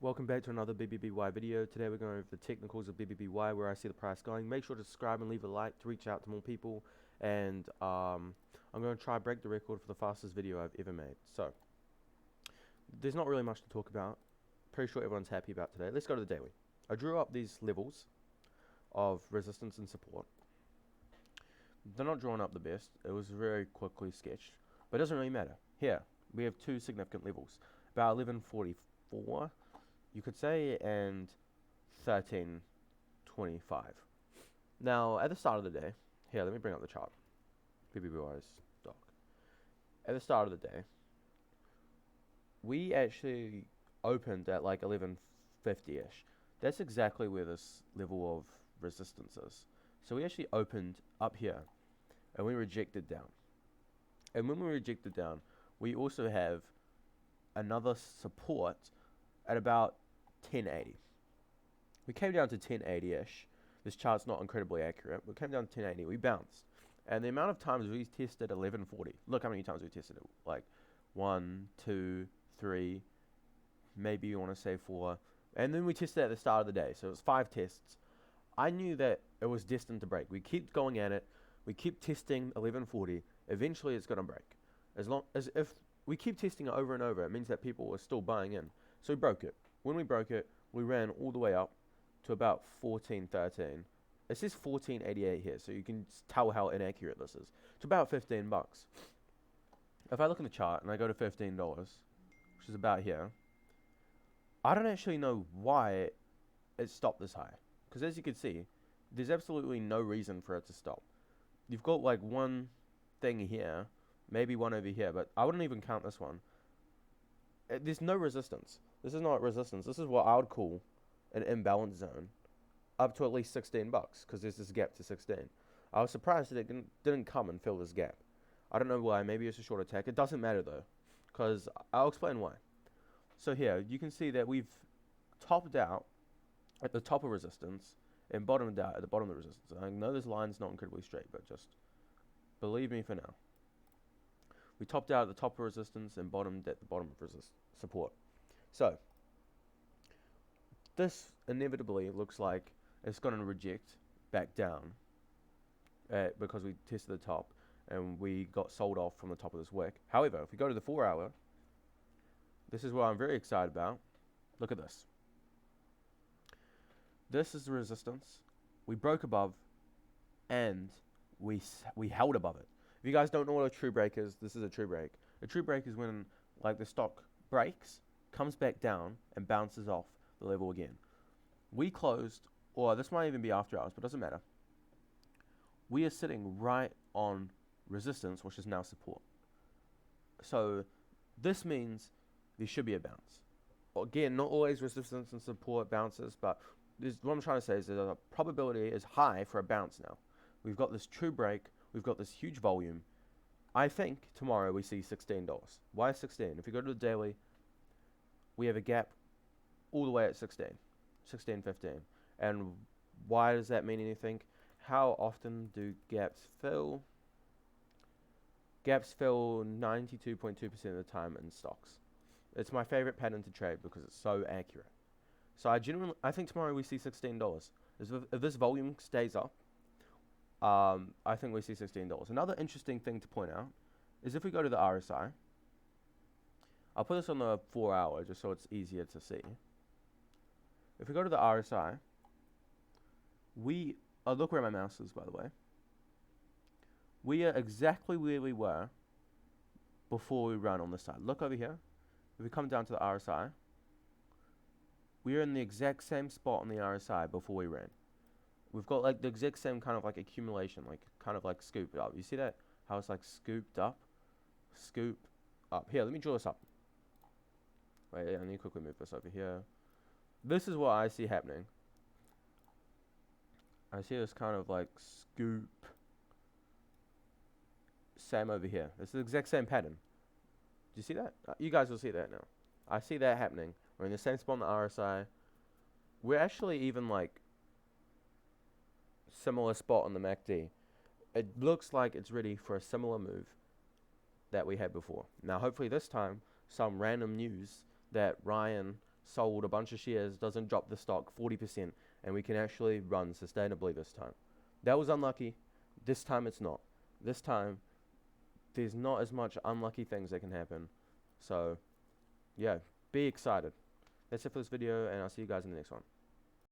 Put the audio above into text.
Welcome back to another Bbby video. Today we're going over the technicals of Bbby, where I see the price going. Make sure to subscribe and leave a like to reach out to more people. And I'm going to try break the record for the fastest video I've ever made. So, there's not really much to talk about. Pretty sure everyone's happy about today. Let's go to the daily. I drew up these levels of resistance and support. They're not drawn up the best. It was very quickly sketched. But it doesn't really matter. Here, we have two significant levels. About 1144. You could say, and 1325. Now, at the start of the day, here, let me bring up the chart. BBBY's stock. At the start of the day, we actually opened at like 1150-ish. That's exactly where this level of resistance is. So we actually opened up here, and we rejected down. And when we rejected down, we also have another support at about 1080. We came down to 1080-ish. This chart's not incredibly accurate. We came down to 1080. We bounced. And the amount of times we tested 1140. Look how many times we tested it. Like 1, 2, 3, maybe you want to say 4. And then we tested at the start of the day. So it was 5 tests. I knew that it was destined to break. We kept going at it. We keep testing 1140. Eventually it's going to break. As long as if we keep testing it over and over, it means that people are still buying in. So we broke it. When we broke it, we ran all the way up to about 1413. It says 1488 here, so you can tell how inaccurate this is. It's about 15 bucks. If I look in the chart and I go to $15, which is about here, I don't actually know why it stopped this high. Because as you can see, there's absolutely no reason for it to stop. You've got like one thing here, maybe one over here, but I wouldn't even count this one. There's no resistance. This is not resistance. This is what I would call an imbalance zone, up to at least 16 bucks, because there's this gap to 16. I was surprised that it didn't come and fill this gap. I don't know why. Maybe it's a short attack. It doesn't matter though, because I'll explain why. So here you can see that we've topped out at the top of resistance and bottomed out at the bottom of the resistance. I know this line's not incredibly straight, but just believe me for now. We topped out at the top of resistance and bottomed at the bottom of support. So, this inevitably looks like it's going to reject back down because we tested the top and we got sold off from the top of this wick. However, if we go to the 4 hour, this is what I'm very excited about. Look at this. This is the resistance. We broke above and we held above it. If you guys don't know what a true break is, this is a true break. A true break is when like the stock breaks, comes back down, and bounces off the level again. We closed, or this might even be after hours, but it doesn't matter. We are sitting right on resistance, which is now support. So this means there should be a bounce. Again, not always resistance and support bounces, but what I'm trying to say is that the probability is high for a bounce now. We've got this true break. We've got this huge volume. I think tomorrow we see $16. Why 16? If you go to the daily, we have a gap all the way at 16, 15. And why does that mean anything? How often do gaps fill? Gaps fill 92.2% of the time in stocks. It's my favorite pattern to trade because it's so accurate. So I think tomorrow we see $16. If this volume stays up, I think we see $16. Another interesting thing to point out is if we go to the RSI, I'll put this on the 4 hour just so it's easier to see. If we go to the RSI, look where my mouse is, by the way. We are exactly where we were before we run on this side. Look over here. If we come down to the RSI, we are in the exact same spot on the RSI before we ran. We've got like the exact same kind of like accumulation, like kind of like scooped up. You see that? How it's like scooped up? Scoop up. Here, let me draw this up. Wait, I need to quickly move this over here. This is what I see happening. I see this kind of like scoop. Same over here. It's the exact same pattern. Do you see that? You guys will see that now. I see that happening. We're in the same spot on the RSI. We're actually even like similar spot on the MACD. It looks like it's ready for a similar move that we had before. Now, hopefully this time, some random news that Ryan sold a bunch of shares, doesn't drop the stock 40%, and we can actually run sustainably this time. That was unlucky. This time it's not. This time there's not as much unlucky things that can happen. So yeah, be excited. That's it for this video, and I'll see you guys in the next one.